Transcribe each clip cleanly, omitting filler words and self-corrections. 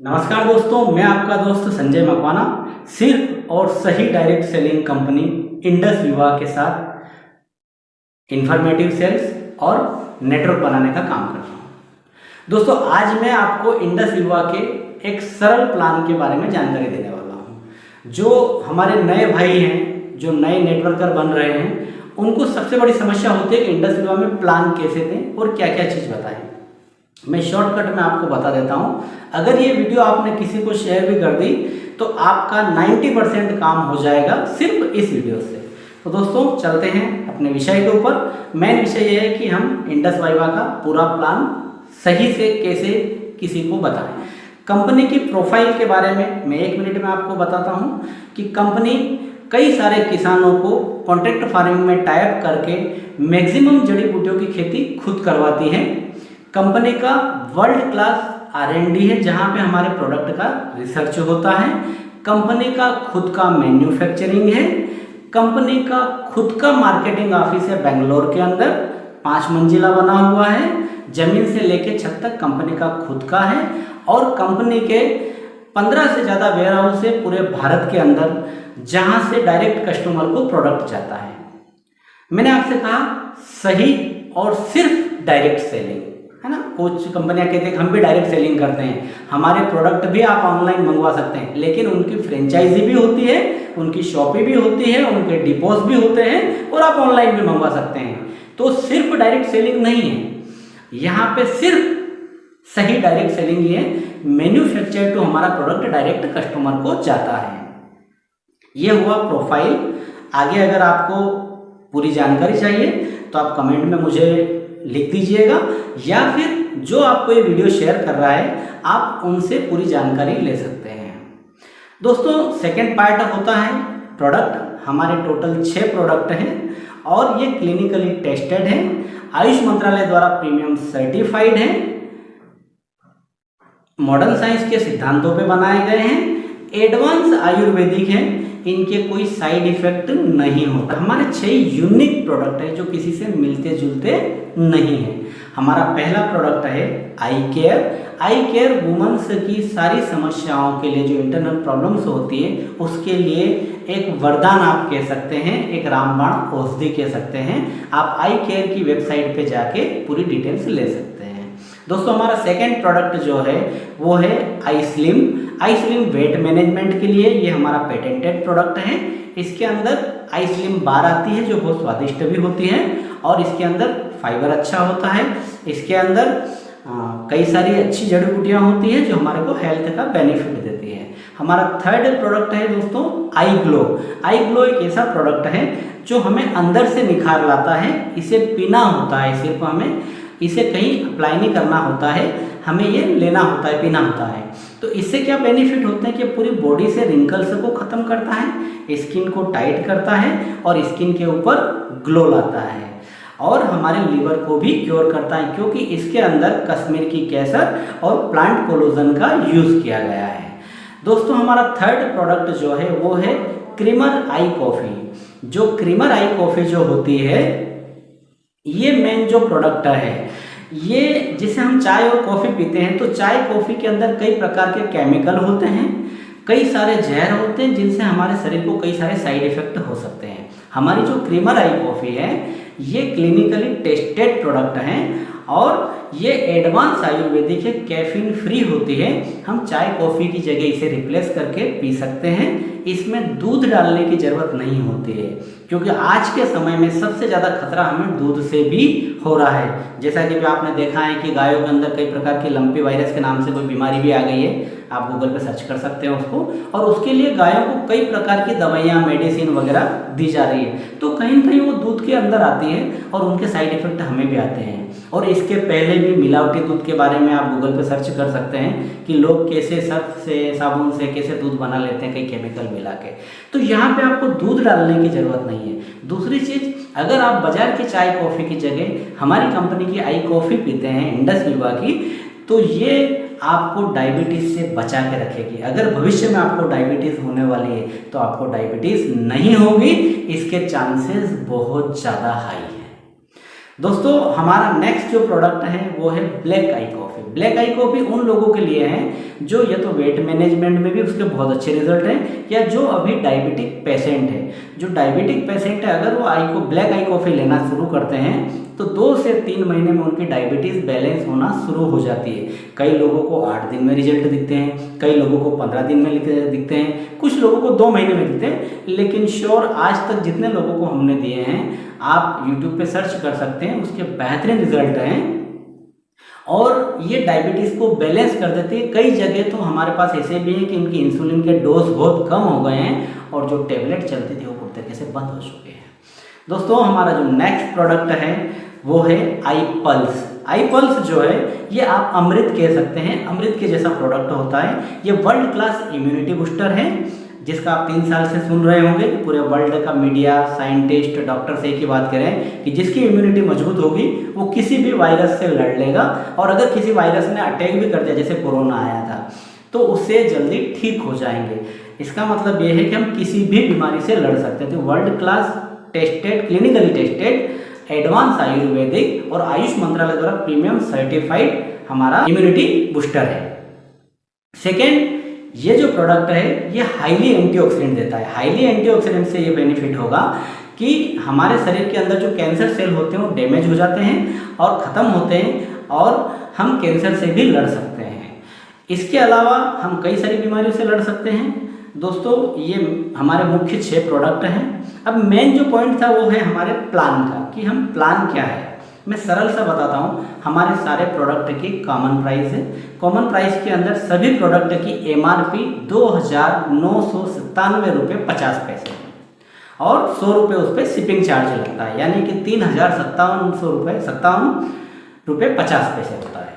नमस्कार दोस्तों, मैं आपका दोस्त संजय मकवाना सिर्फ और सही डायरेक्ट सेलिंग कंपनी इंडस विवा के साथ इंफॉर्मेटिव सेल्स और नेटवर्क बनाने का काम कर रहा हूँ। दोस्तों, आज मैं आपको इंडस विवा के एक सरल प्लान के बारे में जानकारी देने वाला हूँ। जो हमारे नए भाई हैं, जो नए नेटवर्कर बन रहे हैं, उनको सबसे बड़ी समस्या होती है कि इंडस विवा में प्लान कैसे दें और क्या क्या चीज़ बताएं। मैं शॉर्टकट में आपको बता देता हूँ। अगर ये वीडियो आपने किसी को शेयर भी कर दी तो आपका 90% काम हो जाएगा सिर्फ इस वीडियो से। तो दोस्तों, चलते हैं अपने विषय के ऊपर। मेन विषय ये है कि हम इंडस विवा का पूरा प्लान सही से कैसे किसी को बताएं। कंपनी की प्रोफाइल के बारे में मैं 1 मिनट में आपको बताता हूँ कि कंपनी कई सारे किसानों को कॉन्ट्रैक्ट फार्मिंग में टाइप करके मैक्सिमम जड़ी बूटियों की खेती खुद करवाती है। कंपनी का वर्ल्ड क्लास R&D है, जहाँ पे हमारे प्रोडक्ट का रिसर्च होता है। कंपनी का खुद का मैन्युफैक्चरिंग है। कंपनी का खुद का मार्केटिंग ऑफिस है बेंगलोर के अंदर, 5 मंजिला बना हुआ है। जमीन से लेके छत तक कंपनी का खुद का है। और कंपनी के 15 से ज़्यादा वेयर हाउस है पूरे भारत के अंदर, जहाँ से डायरेक्ट कस्टमर को प्रोडक्ट जाता है। मैंने आपसे कहा सही और सिर्फ डायरेक्ट सेलिंग, है ना। कुछ कंपनियां कहते हैं हम भी डायरेक्ट सेलिंग करते हैं, हमारे प्रोडक्ट भी आप ऑनलाइन मंगवा सकते हैं, लेकिन उनकी फ्रेंचाइजी भी होती है, उनकी शॉपें भी होती है, उनके डिपोज भी होते हैं और आप ऑनलाइन भी मंगवा सकते हैं। तो सिर्फ डायरेक्ट सेलिंग नहीं है, यहाँ पे सिर्फ सही डायरेक्ट सेलिंग ही है। मैन्युफैक्चर टू हमारा प्रोडक्ट डायरेक्ट कस्टमर को जाता है। ये हुआ प्रोफाइल। आगे अगर आपको पूरी जानकारी चाहिए तो आप कमेंट में मुझे लिख दीजिएगा, या फिर जो आपको ये वीडियो शेयर कर रहा है आप उनसे पूरी जानकारी ले सकते हैं। दोस्तों, सेकंड पार्ट होता है प्रोडक्ट। हमारे टोटल 6 प्रोडक्ट हैं और ये क्लिनिकली टेस्टेड है, आयुष मंत्रालय द्वारा प्रीमियम सर्टिफाइड है, मॉडर्न साइंस के सिद्धांतों पे बनाए गए हैं, एडवांस आयुर्वेदिक है, इनके कोई साइड इफेक्ट नहीं होता। हमारे 6 यूनिक प्रोडक्ट है जो किसी से मिलते जुलते नहीं है। हमारा पहला प्रोडक्ट है आई केयर। आई केयर वुमेन्स की सारी समस्याओं के लिए, जो इंटरनल प्रॉब्लम्स होती है उसके लिए एक वरदान आप कह सकते हैं, एक रामबाण औषधि कह सकते हैं। आप आई केयर की वेबसाइट पे जाके पूरी डिटेल्स ले सकते हैं। दोस्तों, हमारा सेकेंड प्रोडक्ट जो है वो है आई स्लिम। आई स्लिम वेट मैनेजमेंट के लिए ये हमारा पेटेंटेड प्रोडक्ट है। इसके अंदर आई स्लिम बार आती है जो बहुत स्वादिष्ट भी होती है और इसके अंदर फाइबर अच्छा होता है। इसके अंदर कई सारी अच्छी जड़ी बूटियाँ होती हैं जो हमारे को हेल्थ का बेनिफिट देती है। हमारा थर्ड प्रोडक्ट है दोस्तों आई ग्लो। आई ग्लो एक ऐसा प्रोडक्ट है जो हमें अंदर से निखार लाता है। इसे पीना होता है, सिर्फ हमें इसे कहीं अप्लाई नहीं करना होता है, हमें ये लेना होता है, पीना होता है। तो इससे क्या बेनिफिट होते हैं कि पूरी बॉडी से रिंकल्स को ख़त्म करता है, स्किन को टाइट करता है और स्किन के ऊपर ग्लो लाता है और हमारे लीवर को भी क्योर करता है, क्योंकि इसके अंदर कश्मीर की केसर और प्लांट कोलोजन का यूज़ किया गया है। दोस्तों, हमारा थर्ड प्रोडक्ट जो है वो है क्रीमर आई कॉफ़ी। जो क्रीमर आई कॉफ़ी जो होती है, ये मेन जो प्रोडक्ट है, ये जिसे हम चाय और कॉफ़ी पीते हैं तो चाय कॉफ़ी के अंदर कई प्रकार के केमिकल होते हैं, कई सारे जहर होते हैं जिनसे हमारे शरीर को कई सारे साइड इफेक्ट हो सकते हैं। हमारी जो क्रीमर आई कॉफ़ी है ये क्लिनिकली टेस्टेड प्रोडक्ट हैं और ये एडवांस आयुर्वेदिक है, कैफीन फ्री होती है। हम चाय कॉफ़ी की जगह इसे रिप्लेस करके पी सकते हैं। इसमें दूध डालने की ज़रूरत नहीं होती है, क्योंकि आज के समय में सबसे ज़्यादा खतरा हमें दूध से भी हो रहा है। जैसा कि आपने देखा है कि गायों के अंदर कई प्रकार की लंपी वायरस के नाम से कोई बीमारी भी आ गई है, आप गूगल पे सर्च कर सकते हैं उसको, और उसके लिए गायों को कई प्रकार की दवाइयाँ, मेडिसिन वगैरह दी जा रही है। तो कहीं ना कहीं वो दूध के अंदर आती है और उनके साइड इफेक्ट हमें भी आते हैं। और इसके पहले भी मिलावटी दूध के बारे में आप गूगल पे सर्च कर सकते हैं कि लोग कैसे सर्फ से, साबुन से कैसे दूध बना लेते हैं कई केमिकल मिला के। तो यहाँ पे आपको दूध डालने की ज़रूरत नहीं है। दूसरी चीज़, अगर आप बाजार की चाय कॉफ़ी की जगह हमारी कंपनी की आई कॉफ़ी पीते हैं इंडस विवा की, तो ये आपको डायबिटीज़ से बचा के रखेगी। अगर भविष्य में आपको डायबिटीज़ होने वाली है तो आपको डायबिटीज़ नहीं होगी, इसके चांसेस बहुत ज़्यादा हाई है। दोस्तों, हमारा नेक्स्ट जो प्रोडक्ट है वो है ब्लैक आई कॉफ़ी। ब्लैक आई कॉफ़ी उन लोगों के लिए है जो या तो वेट मैनेजमेंट में भी उसके बहुत अच्छे रिजल्ट हैं, या जो अभी डायबिटिक पेशेंट है। जो डायबिटिक पेशेंट है अगर वो ब्लैक आई कॉफ़ी लेना शुरू करते हैं तो 2 से 3 महीने में उनकी डायबिटीज़ बैलेंस होना शुरू हो जाती है। कई लोगों को 8 दिन में रिजल्ट दिखते हैं, कई लोगों को 15 दिन में दिखते हैं, कुछ लोगों को 2 महीने में दिखते हैं। लेकिन श्योर आज तक जितने लोगों को हमने दिए हैं आप यूट्यूब पे सर्च कर सकते हैं, उसके बेहतरीन रिजल्ट हैं और ये डायबिटीज़ को बैलेंस कर देती है। कई जगह तो हमारे पास ऐसे भी हैं कि इनकी इंसुलिन के डोज बहुत कम हो गए हैं और जो टेबलेट चलती थी वो पूरी तरीके से बंद हो चुके हैं। दोस्तों हमारा जो नेक्स्ट प्रोडक्ट है वो है आई पल्स। आई पल्स जो है ये आप अमृत कह सकते हैं, अमृत के जैसा प्रोडक्ट होता है। ये वर्ल्ड क्लास इम्यूनिटी बूस्टर है जिसका आप 3 साल से सुन रहे होंगे कि पूरे वर्ल्ड का मीडिया, साइंटिस्ट, डॉक्टर से एक ही बात कह रहे हैं कि जिसकी इम्यूनिटी मजबूत होगी वो किसी भी वायरस से लड़ लेगा, और अगर किसी वायरस ने अटैक भी कर दिया जैसे कोरोना आया था तो उससे जल्दी ठीक हो जाएंगे। इसका मतलब ये है कि हम किसी भी बीमारी से लड़ सकते हैं। तो world class tested, clinically tested, advance Ayurvedic और आयुष मंत्रालय द्वारा प्रीमियम सर्टिफाइड हमारा इम्यूनिटी बूस्टर है। सेकेंड, ये जो प्रोडक्ट है ये हाईली एंटीऑक्सीडेंट देता है। हाईली एंटीऑक्सीडेंट से ये बेनिफिट होगा कि हमारे शरीर के अंदर जो कैंसर सेल होते हैं वो डैमेज हो जाते हैं और ख़त्म होते हैं और हम कैंसर से भी लड़ सकते हैं। इसके अलावा हम कई सारी बीमारियों से लड़ सकते हैं। दोस्तों ये हमारे मुख्य 6 प्रोडक्ट हैं। अब मेन जो पॉइंट था वो है हमारे प्लान का, कि हम प्लान क्या है। मैं सरल सा बताता हूँ। हमारे सारे प्रोडक्ट की कॉमन प्राइस है। कॉमन प्राइस के अंदर सभी प्रोडक्ट की MRP 2,997 रुपये 50 पैसे है और 100 रुपये उस पर शिपिंग चार्ज लगता है, यानी कि 3,57 रुपये 50 पैसे होता है।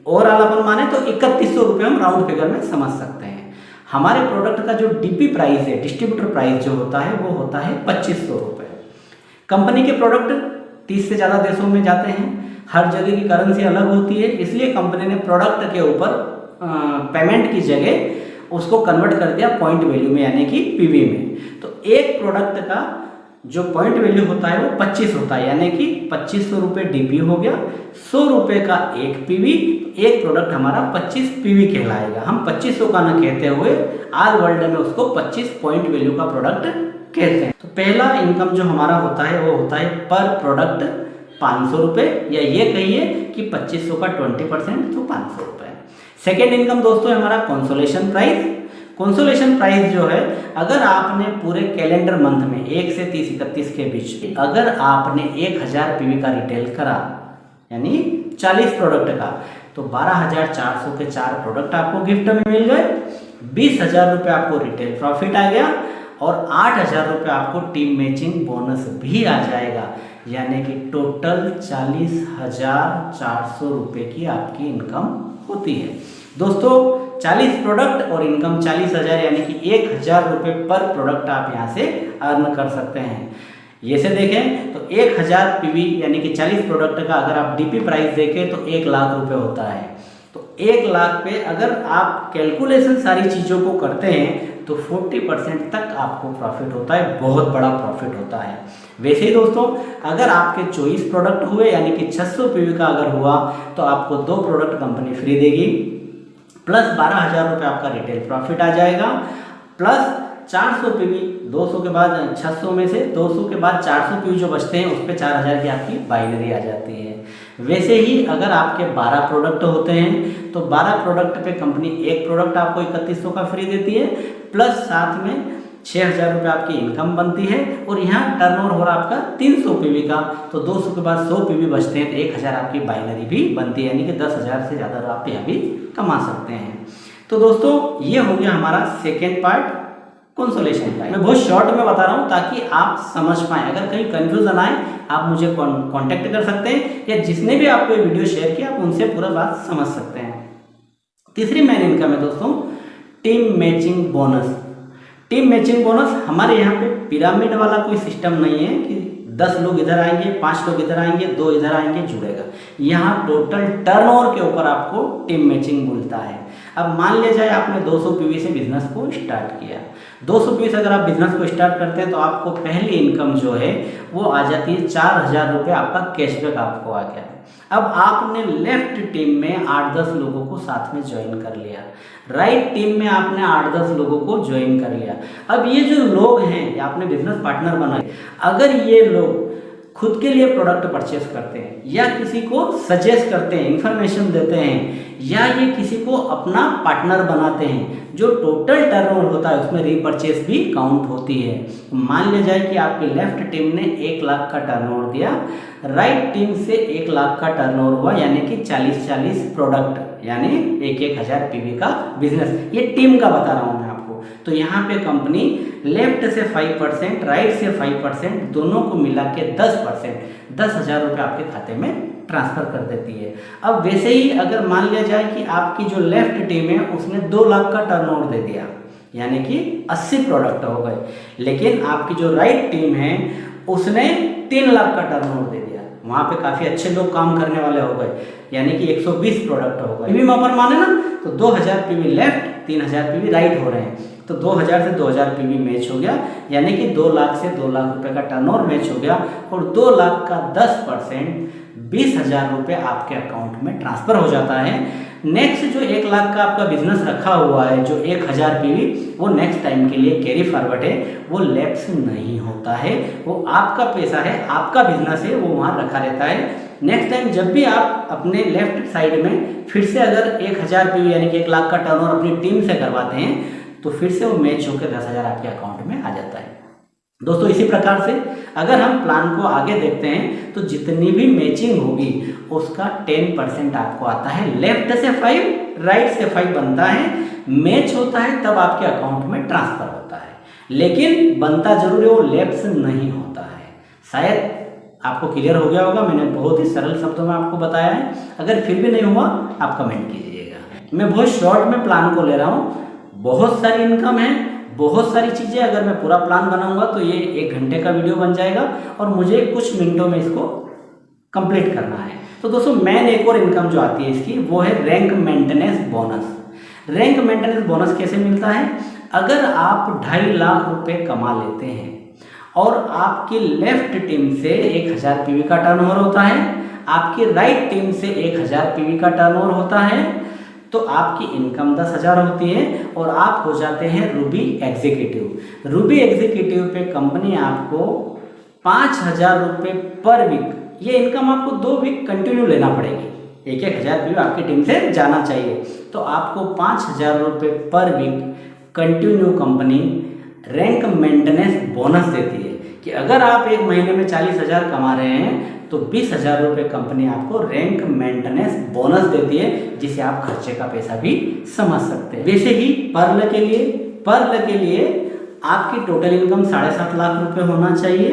ओवरऑल अपन माने तो 3100 रुपये हम राउंड फिगर में समझ सकते हैं। हमारे प्रोडक्ट का जो DP प्राइस है, डिस्ट्रीब्यूटर प्राइस जो होता है वो होता है 2500 रुपये। कंपनी के प्रोडक्ट 30 से ज़्यादा देशों में जाते हैं, हर जगह की करेंसी अलग होती है, इसलिए कंपनी ने प्रोडक्ट के ऊपर पेमेंट की जगह उसको कन्वर्ट कर दिया पॉइंट वैल्यू में, यानी कि PV में। तो एक प्रोडक्ट का जो पॉइंट वैल्यू होता है वो 25 होता है, यानी कि 2500 रुपये DP हो गया, 100 रुपये का एक PV, एक प्रोडक्ट हमारा 25 PV कहलाएगा। हम 2500 का ना कहते हुए ऑल वर्ल्ड में उसको 25 पॉइंट वैल्यू का प्रोडक्ट कहते हैं। तो पहला इनकम जो हमारा होता है वो होता है पर प्रोडक्ट 500 रुपये, या ये कहिए कि 2500 का 20% तो 500 रुपये। सेकेंड इनकम दोस्तों है हमारा कंसोलेशन प्राइस। कंसोलेशन प्राइस जो है अगर आपने पूरे कैलेंडर मंथ में 1 से 30-31 के बीच अगर आपने 1000 PV का रिटेल करा, यानी 40 प्रोडक्ट का, तो 12,400 के 4 प्रोडक्ट आपको गिफ्ट में मिल गए, 20,000 रुपये आपको रिटेल प्रॉफिट आ गया और 8,000 रुपये आपको टीम मैचिंग बोनस भी आ जाएगा, यानी कि टोटल 40,400 रुपये की आपकी इनकम होती है। दोस्तों 40 प्रोडक्ट और इनकम 40,000, यानी कि 1,000 रुपये पर प्रोडक्ट आप यहाँ से अर्न कर सकते हैं। ये से देखें तो 1000 PV यानी कि 40 प्रोडक्ट का अगर आप DP प्राइस देखें तो 1 लाख रुपये होता है। तो 1 लाख पे अगर आप कैलकुलेशन सारी चीज़ों को करते हैं तो 40% तक आपको प्रॉफिट होता है, बहुत बड़ा प्रॉफिट होता है। वैसे ही दोस्तों अगर आपके 24 प्रोडक्ट हुए यानी कि 600 PV का अगर हुआ तो आपको 2 प्रोडक्ट कंपनी फ्री देगी, प्लस 12,000 रुपये आपका रिटेल प्रॉफिट आ जाएगा, प्लस 400 PV, 200 के बाद 600 में से 200 के बाद 400 PV जो बचते हैं उस पर 4,000 की आपकी बाइनरी आ जाती है। वैसे ही अगर आपके 12 प्रोडक्ट होते हैं तो 12 प्रोडक्ट पे कंपनी एक प्रोडक्ट आपको 3100 का फ्री देती है, प्लस साथ में 6,000 रुपये आपकी इनकम बनती है। और यहाँ टर्नओवर हो रहा आपका 300 PV का, तो 200 के बाद 100 PV बचते हैं तो 1,000 आपकी बाइनरी भी बनती है, यानी कि 10,000 से ज़्यादा आप यहाँ भी कमा सकते हैं। तो दोस्तों ये हो गया हमारा सेकेंड पार्ट, कंसोलेशन प्राइस। मैं बहुत शॉर्ट में बता रहा हूँ ताकि आप समझ पाएँ। अगर कहीं कंफ्यूजन आए आप मुझे कांटेक्ट कर सकते हैं, या जिसने भी आपको ये वीडियो शेयर किया आप उनसे पूरा बात समझ सकते हैं। तीसरी मेन इनकम है दोस्तों team matching bonus. Team matching bonus हमारे यहाँ पे पिरामिड वाला कोई सिस्टम नहीं है कि 10 लोग इधर आएंगे, 5 लोग इधर आएंगे, 2 इधर आएंगे, जुड़ेगा। यहाँ टोटल टर्नओवर के ऊपर आपको टीम मैचिंग मिलता है। अब मान लिया जाए आपने 200 PV से बिजनेस को स्टार्ट किया, 200 PV से अगर आप बिजनेस को स्टार्ट करते हैं तो आपको पहली इनकम जो है वो आ जाती है 4,000 रुपये, आपका कैशबैक आपको आ गया। अब आपने लेफ्ट टीम में 8-10 लोगों को साथ में ज्वाइन कर लिया, राइट टीम में आपने 8-10 लोगों को ज्वाइन कर लिया। अब ये जो लोग हैं, ये आपने बिजनेस पार्टनर बनाए, अगर ये लोग खुद के लिए प्रोडक्ट परचेस करते हैं या किसी को सजेस्ट करते हैं, इंफॉर्मेशन देते हैं, या ये किसी को अपना पार्टनर बनाते हैं, जो टोटल टर्नओवर होता है उसमें रीपरचेस भी काउंट होती है। मान लिया जाए कि आपकी लेफ्ट टीम ने 1 लाख का टर्नओवर दिया, राइट टीम से 1 लाख का टर्नओवर हुआ, यानी कि 40-40 प्रोडक्ट, यानी 1-1 हज़ार पीवी का बिजनेस। ये टीम का बता रहा हूँ मैं आपको। तो यहाँ पे कंपनी लेफ्ट से 5%, राइट से 5%, दोनों को मिला के 10%, 10,000 रुपये आपके खाते में ट्रांसफ़र कर देती है। अब वैसे ही अगर मान लिया जाए कि आपकी जो लेफ्ट टीम है उसने 2 लाख का टर्नओवर दे दिया, यानी कि 80 प्रोडक्ट हो गए, लेकिन आपकी जो राइट टीम है उसने 3 लाख का टर्नओवर दे दिया, वहाँ पे काफ़ी अच्छे लोग काम करने वाले हो गए, यानी कि 120 प्रोडक्ट हो गए। पीवी मापर माने ना, तो 2000 पीवी लेफ्ट, 3000 पीवी राइट हो रहे हैं, तो 2000 से 2000 पीवी मैच हो गया, यानी कि 2 लाख से 2 लाख रुपए का टर्नओवर मैच हो गया, और 2 लाख का 10% 20,000 रुपये आपके अकाउंट में ट्रांसफ़र हो जाता है। नेक्स्ट जो 1 लाख का आपका बिजनेस रखा हुआ है, जो 1000 पीवी, वो नेक्स्ट टाइम के लिए कैरी फॉरवर्ड है, वो लैप्स नहीं होता है, वो आपका पैसा है, आपका बिजनेस है, वो वहाँ रखा रहता है। नेक्स्ट टाइम जब भी आप अपने लेफ्ट साइड में फिर से अगर 1000 पीवी यानी कि 1 लाख का टर्नओवर अपनी टीम से करवाते हैं, तो फिर से वो मैच होकर 10,000 आपके अकाउंट में आ जाता है। दोस्तों इसी प्रकार से अगर हम प्लान को आगे देखते हैं, तो जितनी भी मैचिंग होगी उसका 10% आपको आता है। लेफ्ट से 5, राइट से 5 बनता है, मैच होता है, तब आपके अकाउंट में ट्रांसफर होता है, लेकिन बनता जरूर है, वो लैप्स नहीं होता है। शायद आपको क्लियर हो गया होगा, मैंने बहुत ही सरल शब्दों में आपको बताया है। अगर फिर भी नहीं हुआ आप कमेंट कीजिएगा। मैं बहुत शॉर्ट में प्लान को ले रहा हूँ, बहुत सारी इनकम है, बहुत सारी चीज़ें, अगर मैं पूरा प्लान बनाऊंगा तो ये 1 घंटे का वीडियो बन जाएगा, और मुझे कुछ मिनटों में इसको कंप्लीट करना है। तो दोस्तों मेन एक और इनकम जो आती है इसकी, वो है rank maintenance bonus. Rank maintenance bonus कैसे मिलता है? अगर आप 2.5 लाख रुपए कमा लेते हैं और आपकी लेफ्ट टीम से 1000 पीवी का टर्नओवर होता है, आपकी राइट टीम से 1000 पीवी का टर्नओवर होता है, तो आपकी इनकम 10,000 होती है और आप हो जाते हैं रूबी एग्जीक्यूटिव। रूबी एग्जीक्यूटिव पे कंपनी आपको 5,000 रुपये पर वीक, ये इनकम आपको 2 वीक कंटिन्यू लेना पड़ेगी, 1-1 हज़ार रुपये आपकी टीम से जाना चाहिए, तो आपको 5,000 रुपये per week continue company rank maintenance bonus देती है, कि अगर आप एक महीने में 40,000 कमा रहे हैं तो 20,000 रुपये कंपनी आपको रैंक मेंटेनेंस बोनस देती है, जिसे आप खर्चे का पैसा भी समझ सकते हैं। वैसे ही पर्ल के लिए आपकी टोटल इनकम 7.5 लाख रुपए होना चाहिए।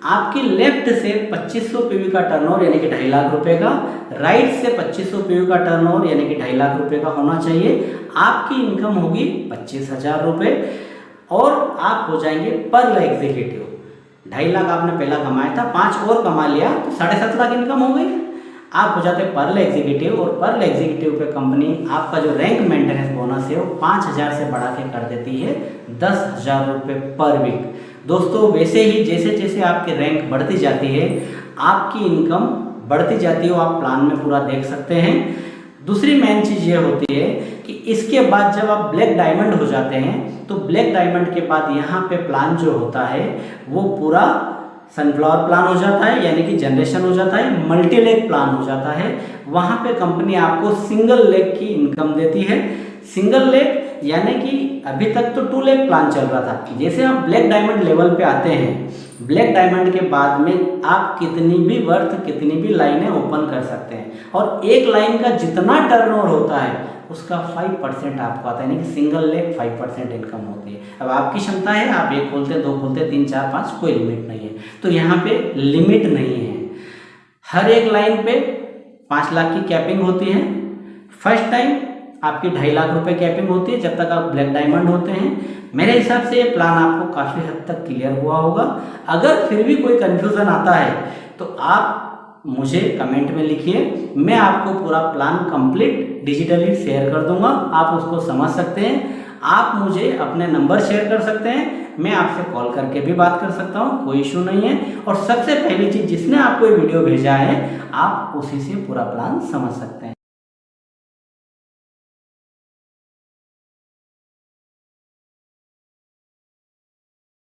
आपकी लेफ्ट से 2500 पीवी का टर्नओवर यानी कि 2.5 लाख रुपए का, राइट से 2500 पीवी का टर्नओवर यानी कि 2.5 लाख रुपए का होना चाहिए। आपकी इनकम होगी 25,000 रुपये और आप हो जाएंगे पर्ल एग्जीक्यूटिव। 2.5 लाख आपने पहला कमाया था, 5 और कमा लिया तो 7.5 लाख इनकम हो गई। आप हो जाते पर्ल एग्जीक्यूटिव, और पर्ल एग्जीक्यूटिव पे कंपनी आपका जो रैंक मेंटेनेंस बोनस है वो 5,000 से बढ़ा के कर देती है 10,000 रुपये पर वीक। दोस्तों वैसे ही जैसे जैसे आपकी रैंक बढ़ती जाती है, आपकी इनकम बढ़ती जाती है, वो आप प्लान में पूरा देख सकते हैं। दूसरी मेन चीज़ ये होती है कि इसके बाद जब आप ब्लैक डायमंड हो जाते हैं, तो ब्लैक डायमंड के बाद यहाँ पे प्लान जो होता है वो पूरा सनफ्लावर प्लान हो जाता है, यानी कि जनरेशन हो जाता है, मल्टी लेग प्लान हो जाता है। वहाँ पे कंपनी आपको सिंगल लेग की इनकम देती है। सिंगल लेग यानी कि अभी तक तो 2 लेग प्लान चल रहा था, जैसे आप ब्लैक डायमंड लेवल पे आते हैं, ब्लैक डायमंड के बाद में आप कितनी भी वर्थ, कितनी भी लाइनें ओपन कर सकते हैं, और एक लाइन का जितना टर्नओवर होता है उसका 5% आपको आता है, यानी कि सिंगल लेग 5% इनकम होती है। अब आपकी क्षमता है, आप 1 खोलते, 2 खोलते, 3, 4, 5, कोई लिमिट नहीं है। तो यहाँ पे लिमिट नहीं है, हर एक लाइन पे 5 लाख की कैपिंग होती है। फर्स्ट टाइम आपकी 2.5 लाख रुपए कैपिंग होती है जब तक आप ब्लैक डायमंड होते हैं। मेरे हिसाब से ये प्लान आपको काफ़ी हद तक क्लियर हुआ होगा। अगर फिर भी कोई कन्फ्यूज़न आता है तो आप मुझे कमेंट में लिखिए, मैं आपको पूरा प्लान कंप्लीट डिजिटली शेयर कर दूंगा, आप उसको समझ सकते हैं। आप मुझे अपने नंबर शेयर कर सकते हैं, मैं आपसे कॉल करके भी बात कर सकता हूँ, कोई इशू नहीं है। और सबसे पहली चीज़, जिसने आपको ये वीडियो भेजा है आप उसी से पूरा प्लान समझ सकते हैं।